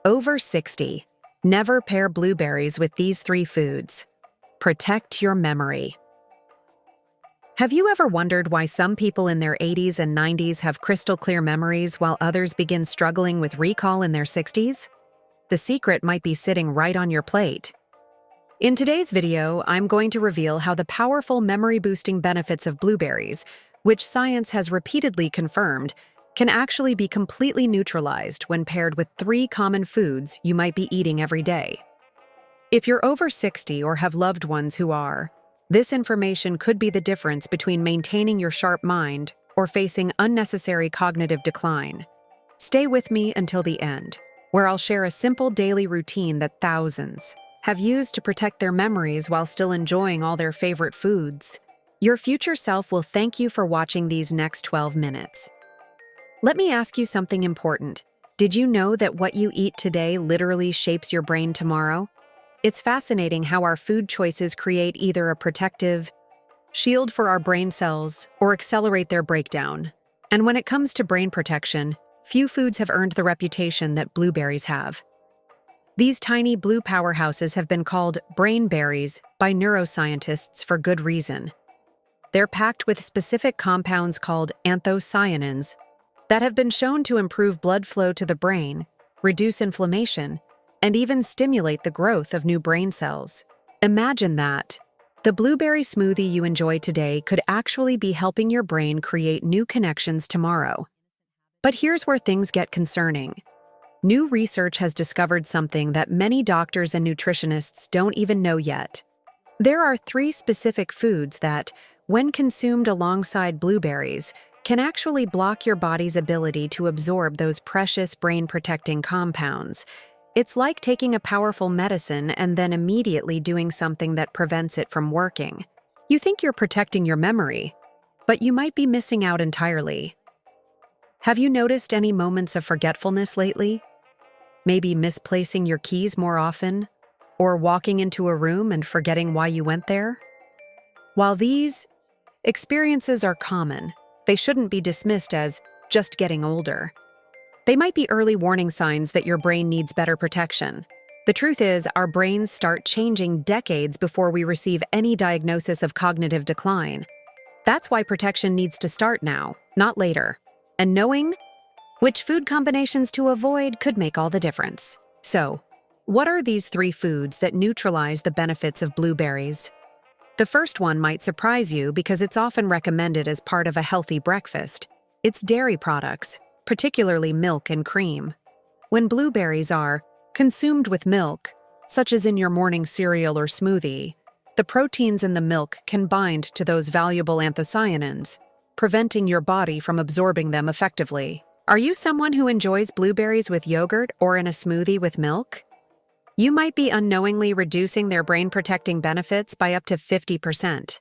Over 60. Never pair blueberries with these three foods. Protect your memory. Have you ever wondered why some people in their 80s and 90s have crystal clear memories while others begin struggling with recall in their 60s? The secret might be sitting right on your plate. In today's video, I'm going to reveal how the powerful memory-boosting benefits of blueberries, which science has repeatedly confirmed, can actually be completely neutralized when paired with three common foods you might be eating every day. If you're over 60 or have loved ones who are, this information could be the difference between maintaining your sharp mind or facing unnecessary cognitive decline. Stay with me until the end, where I'll share a simple daily routine that thousands have used to protect their memories while still enjoying all their favorite foods. Your future self will thank you for watching these next 12 minutes. Let me ask you something important. Did you know that what you eat today literally shapes your brain tomorrow? It's fascinating how our food choices create either a protective shield for our brain cells or accelerate their breakdown. And when it comes to brain protection, few foods have earned the reputation that blueberries have. These tiny blue powerhouses have been called brain berries by neuroscientists for good reason. They're packed with specific compounds called anthocyanins that have been shown to improve blood flow to the brain, reduce inflammation, and even stimulate the growth of new brain cells. Imagine that. The blueberry smoothie you enjoy today could actually be helping your brain create new connections tomorrow. But here's where things get concerning. New research has discovered something that many doctors and nutritionists don't even know yet. There are three specific foods that, when consumed alongside blueberries, can actually block your body's ability to absorb those precious brain-protecting compounds. It's like taking a powerful medicine and then immediately doing something that prevents it from working. You think you're protecting your memory, but you might be missing out entirely. Have you noticed any moments of forgetfulness lately? Maybe misplacing your keys more often, or walking into a room and forgetting why you went there? While these experiences are common, they shouldn't be dismissed as just getting older. They might be early warning signs that your brain needs better protection. The truth is, our brains start changing decades before we receive any diagnosis of cognitive decline. That's why protection needs to start now, not later. And knowing which food combinations to avoid could make all the difference. So, what are these three foods that neutralize the benefits of blueberries? The first one might surprise you because it's often recommended as part of a healthy breakfast. It's dairy products, particularly milk and cream. When blueberries are consumed with milk, such as in your morning cereal or smoothie, the proteins in the milk can bind to those valuable anthocyanins, preventing your body from absorbing them effectively. Are you someone who enjoys blueberries with yogurt or in a smoothie with milk? You might be unknowingly reducing their brain-protecting benefits by up to 50%.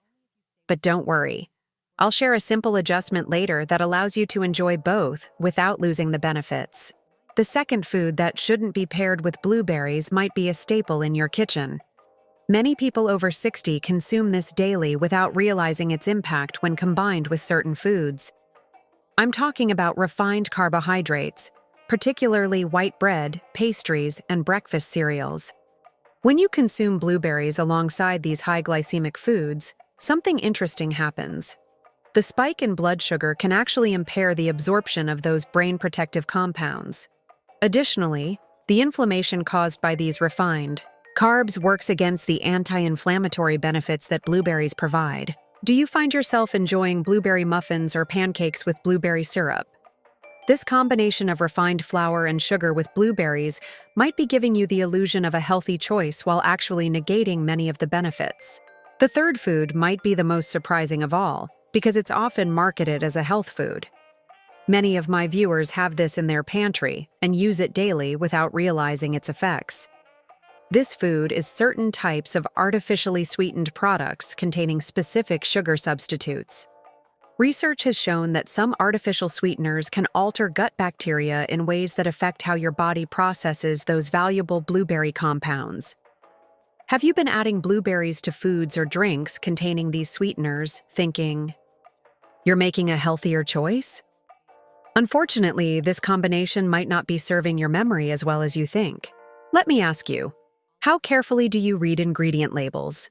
But don't worry. I'll share a simple adjustment later that allows you to enjoy both without losing the benefits. The second food that shouldn't be paired with blueberries might be a staple in your kitchen. Many people over 60 consume this daily without realizing its impact when combined with certain foods. I'm talking about refined carbohydrates, particularly white bread, pastries, and breakfast cereals. When you consume blueberries alongside these high glycemic foods, something interesting happens. The spike in blood sugar can actually impair the absorption of those brain-protective compounds. Additionally, the inflammation caused by these refined carbs works against the anti-inflammatory benefits that blueberries provide. Do you find yourself enjoying blueberry muffins or pancakes with blueberry syrup? This combination of refined flour and sugar with blueberries might be giving you the illusion of a healthy choice while actually negating many of the benefits. The third food might be the most surprising of all, because it's often marketed as a health food. Many of my viewers have this in their pantry and use it daily without realizing its effects. This food is certain types of artificially sweetened products containing specific sugar substitutes. Research has shown that some artificial sweeteners can alter gut bacteria in ways that affect how your body processes those valuable blueberry compounds. Have you been adding blueberries to foods or drinks containing these sweeteners, thinking you're making a healthier choice? Unfortunately, this combination might not be serving your memory as well as you think. Let me ask you, how carefully do you read ingredient labels?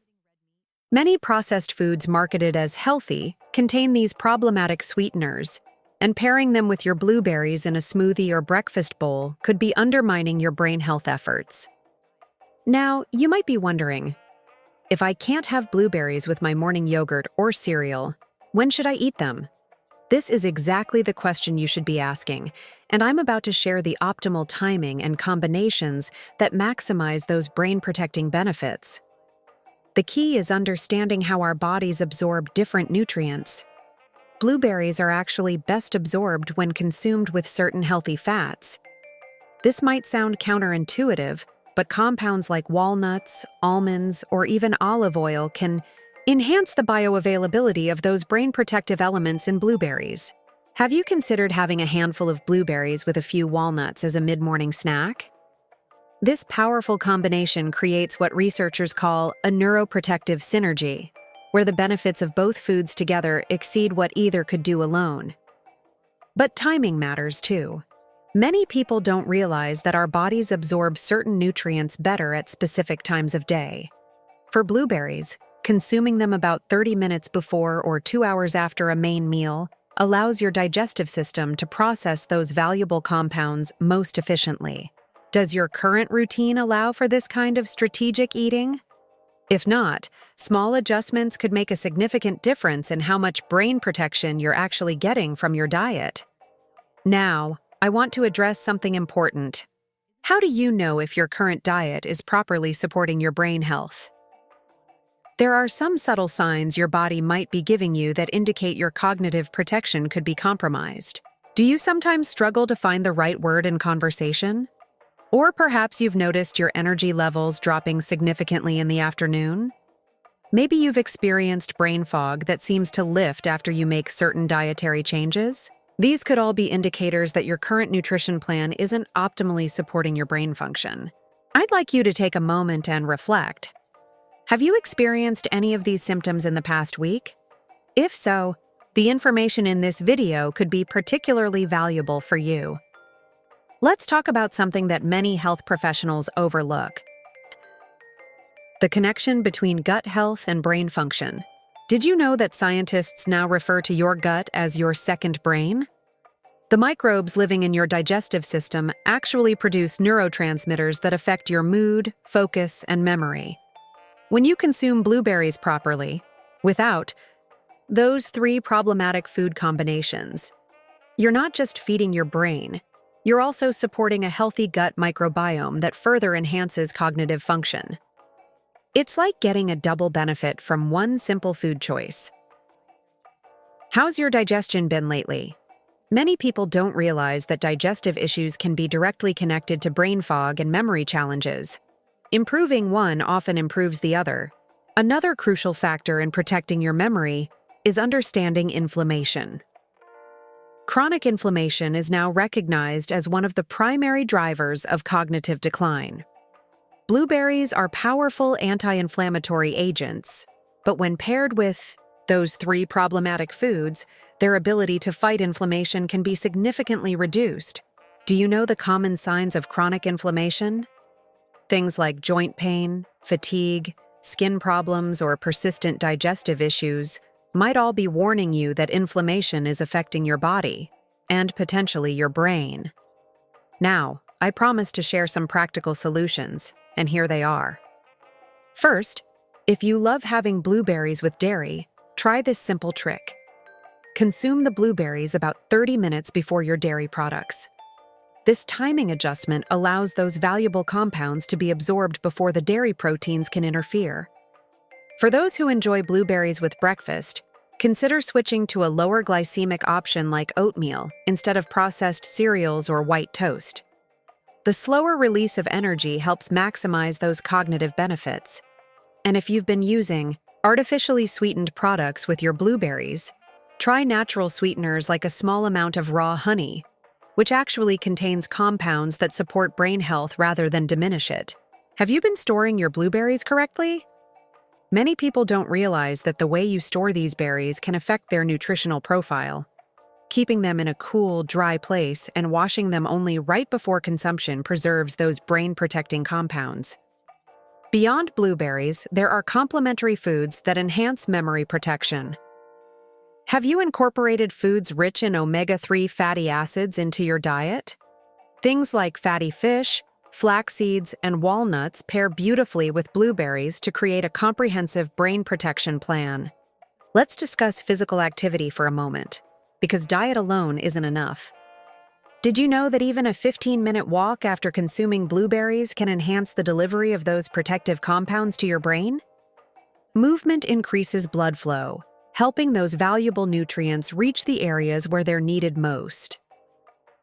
Many processed foods marketed as healthy contain these problematic sweeteners, and pairing them with your blueberries in a smoothie or breakfast bowl could be undermining your brain health efforts. Now, you might be wondering, if I can't have blueberries with my morning yogurt or cereal, when should I eat them? This is exactly the question you should be asking, and I'm about to share the optimal timing and combinations that maximize those brain-protecting benefits. The key is understanding how our bodies absorb different nutrients. Blueberries are actually best absorbed when consumed with certain healthy fats. This might sound counterintuitive, but compounds like walnuts, almonds, or even olive oil can enhance the bioavailability of those brain-protective elements in blueberries. Have you considered having a handful of blueberries with a few walnuts as a mid-morning snack? This powerful combination creates what researchers call a neuroprotective synergy, where the benefits of both foods together exceed what either could do alone. But timing matters too. Many people don't realize that our bodies absorb certain nutrients better at specific times of day. For blueberries, consuming them about 30 minutes before or 2 hours after a main meal allows your digestive system to process those valuable compounds most efficiently. Does your current routine allow for this kind of strategic eating? If not, small adjustments could make a significant difference in how much brain protection you're actually getting from your diet. Now, I want to address something important. How do you know if your current diet is properly supporting your brain health? There are some subtle signs your body might be giving you that indicate your cognitive protection could be compromised. Do you sometimes struggle to find the right word in conversation? Or perhaps you've noticed your energy levels dropping significantly in the afternoon? Maybe you've experienced brain fog that seems to lift after you make certain dietary changes? These could all be indicators that your current nutrition plan isn't optimally supporting your brain function. I'd like you to take a moment and reflect. Have you experienced any of these symptoms in the past week? If so, the information in this video could be particularly valuable for you. Let's talk about something that many health professionals overlook: the connection between gut health and brain function. Did you know that scientists now refer to your gut as your second brain? The microbes living in your digestive system actually produce neurotransmitters that affect your mood, focus, and memory. When you consume blueberries properly, without those 3 problematic food combinations, you're not just feeding your brain, you're also supporting a healthy gut microbiome that further enhances cognitive function. It's like getting a double benefit from one simple food choice. How's your digestion been lately? Many people don't realize that digestive issues can be directly connected to brain fog and memory challenges. Improving one often improves the other. Another crucial factor in protecting your memory is understanding inflammation. Chronic inflammation is now recognized as one of the primary drivers of cognitive decline. Blueberries are powerful anti-inflammatory agents, but when paired with those 3 problematic foods, their ability to fight inflammation can be significantly reduced. Do you know the common signs of chronic inflammation? Things like joint pain, fatigue, skin problems, or persistent digestive issues might all be warning you that inflammation is affecting your body, and potentially your brain. Now, I promise to share some practical solutions, and here they are. First, if you love having blueberries with dairy, try this simple trick. Consume the blueberries about 30 minutes before your dairy products. This timing adjustment allows those valuable compounds to be absorbed before the dairy proteins can interfere. For those who enjoy blueberries with breakfast, consider switching to a lower glycemic option like oatmeal instead of processed cereals or white toast. The slower release of energy helps maximize those cognitive benefits. And if you've been using artificially sweetened products with your blueberries, try natural sweeteners like a small amount of raw honey, which actually contains compounds that support brain health rather than diminish it. Have you been storing your blueberries correctly? Many people don't realize that the way you store these berries can affect their nutritional profile. Keeping them in a cool, dry place and washing them only right before consumption preserves those brain-protecting compounds. Beyond blueberries, there are complementary foods that enhance memory protection. Have you incorporated foods rich in omega-3 fatty acids into your diet? Things like fatty fish, flax seeds, and walnuts pair beautifully with blueberries to create a comprehensive brain protection plan. Let's discuss physical activity for a moment, because diet alone isn't enough. Did you know that even a 15-minute walk after consuming blueberries can enhance the delivery of those protective compounds to your brain? Movement increases blood flow, helping those valuable nutrients reach the areas where they're needed most.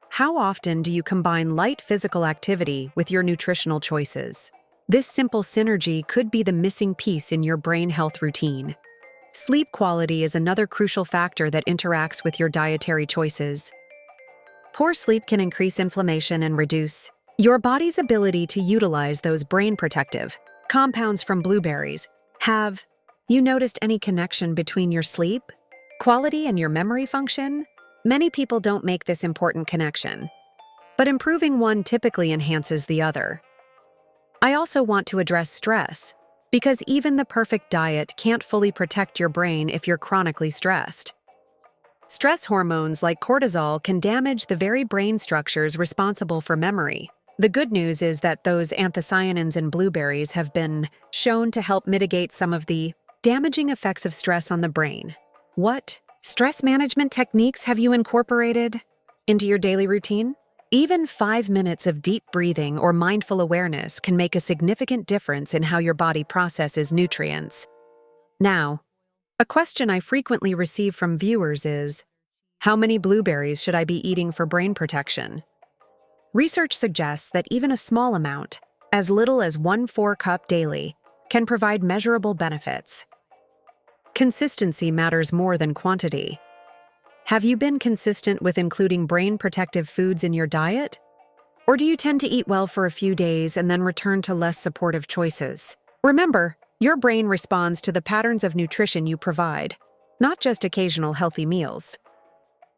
How often do you combine light physical activity with your nutritional choices? This simple synergy could be the missing piece in your brain health routine. Sleep quality is another crucial factor that interacts with your dietary choices. Poor sleep can increase inflammation and reduce your body's ability to utilize those brain protective compounds from blueberries. Have you noticed any connection between your sleep quality and your memory function? Many people don't make this important connection, but improving one typically enhances the other. I also want to address stress, because even the perfect diet can't fully protect your brain if you're chronically stressed. Stress hormones like cortisol can damage the very brain structures responsible for memory. The good news is that those anthocyanins in blueberries have been shown to help mitigate some of the damaging effects of stress on the brain. What stress management techniques have you incorporated into your daily routine? Even 5 minutes of deep breathing or mindful awareness can make a significant difference in how your body processes nutrients. Now, a question I frequently receive from viewers is, how many blueberries should I be eating for brain protection? Research suggests that even a small amount, as little as 1/4 cup daily, can provide measurable benefits. Consistency matters more than quantity. Have you been consistent with including brain-protective foods in your diet? Or do you tend to eat well for a few days and then return to less supportive choices? Remember, your brain responds to the patterns of nutrition you provide, not just occasional healthy meals.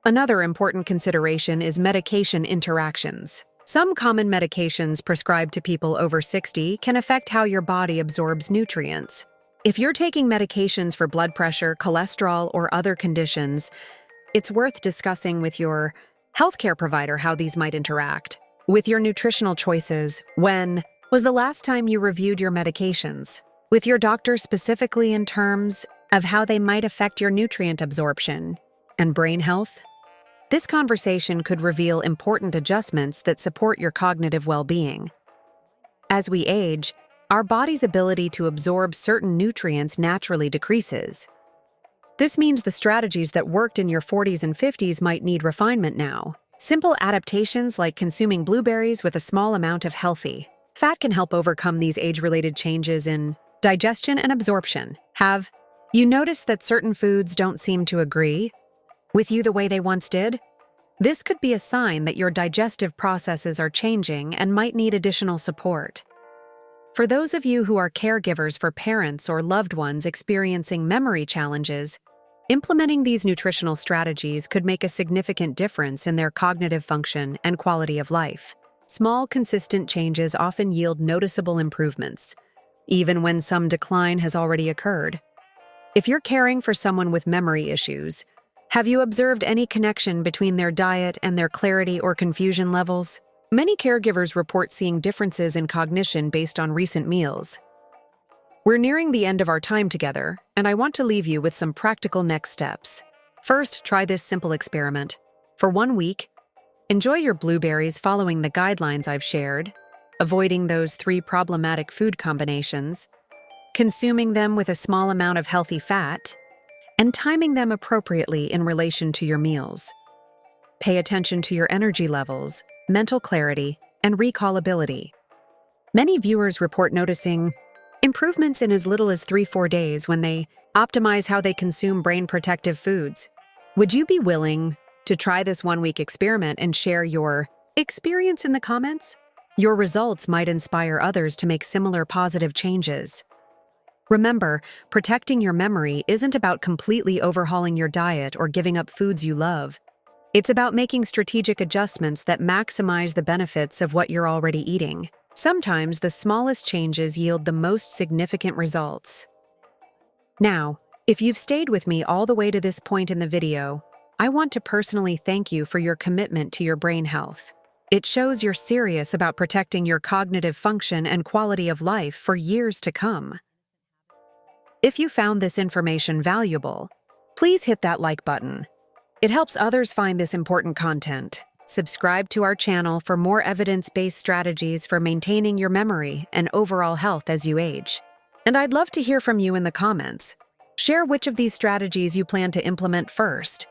Another important consideration is medication interactions. Some common medications prescribed to people over 60 can affect how your body absorbs nutrients. If you're taking medications for blood pressure, cholesterol, or other conditions, it's worth discussing with your healthcare provider how these might interact with your nutritional choices. When was the last time you reviewed your medications with your doctor, specifically in terms of how they might affect your nutrient absorption and brain health? This conversation could reveal important adjustments that support your cognitive well-being. As we age, our body's ability to absorb certain nutrients naturally decreases. This means the strategies that worked in your 40s and 50s might need refinement now. Simple adaptations like consuming blueberries with a small amount of healthy fat can help overcome these age-related changes in digestion and absorption. Have you noticed that certain foods don't seem to agree with you the way they once did? This could be a sign that your digestive processes are changing and might need additional support. For those of you who are caregivers for parents or loved ones experiencing memory challenges, implementing these nutritional strategies could make a significant difference in their cognitive function and quality of life. Small, consistent changes often yield noticeable improvements, even when some decline has already occurred. If you're caring for someone with memory issues, have you observed any connection between their diet and their clarity or confusion levels? Many caregivers report seeing differences in cognition based on recent meals. We're nearing the end of our time together, and I want to leave you with some practical next steps. First, try this simple experiment. For 1 week, enjoy your blueberries following the guidelines I've shared, avoiding those 3 problematic food combinations, consuming them with a small amount of healthy fat, and timing them appropriately in relation to your meals. Pay attention to your energy levels, mental clarity, and recallability. Many viewers report noticing improvements in as little as 3-4 days when they optimize how they consume brain-protective foods. Would you be willing to try this 1-week experiment and share your experience in the comments? Your results might inspire others to make similar positive changes. Remember, protecting your memory isn't about completely overhauling your diet or giving up foods you love. It's about making strategic adjustments that maximize the benefits of what you're already eating. Sometimes the smallest changes yield the most significant results. Now, if you've stayed with me all the way to this point in the video, I want to personally thank you for your commitment to your brain health. It shows you're serious about protecting your cognitive function and quality of life for years to come. If you found this information valuable, please hit that like button. It helps others find this important content. Subscribe to our channel for more evidence-based strategies for maintaining your memory and overall health as you age. And I'd love to hear from you in the comments. Share which of these strategies you plan to implement first,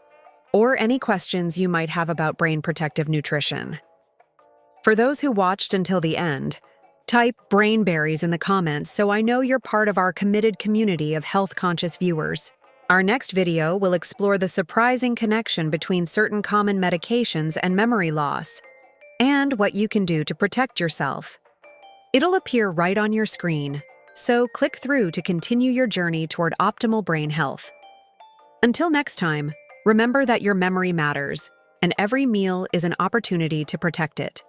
or any questions you might have about brain protective nutrition. For those who watched until the end, type Brainberries in the comments so I know you're part of our committed community of health-conscious viewers. Our next video will explore the surprising connection between certain common medications and memory loss, and what you can do to protect yourself. It'll appear right on your screen, so click through to continue your journey toward optimal brain health. Until next time, remember that your memory matters, and every meal is an opportunity to protect it.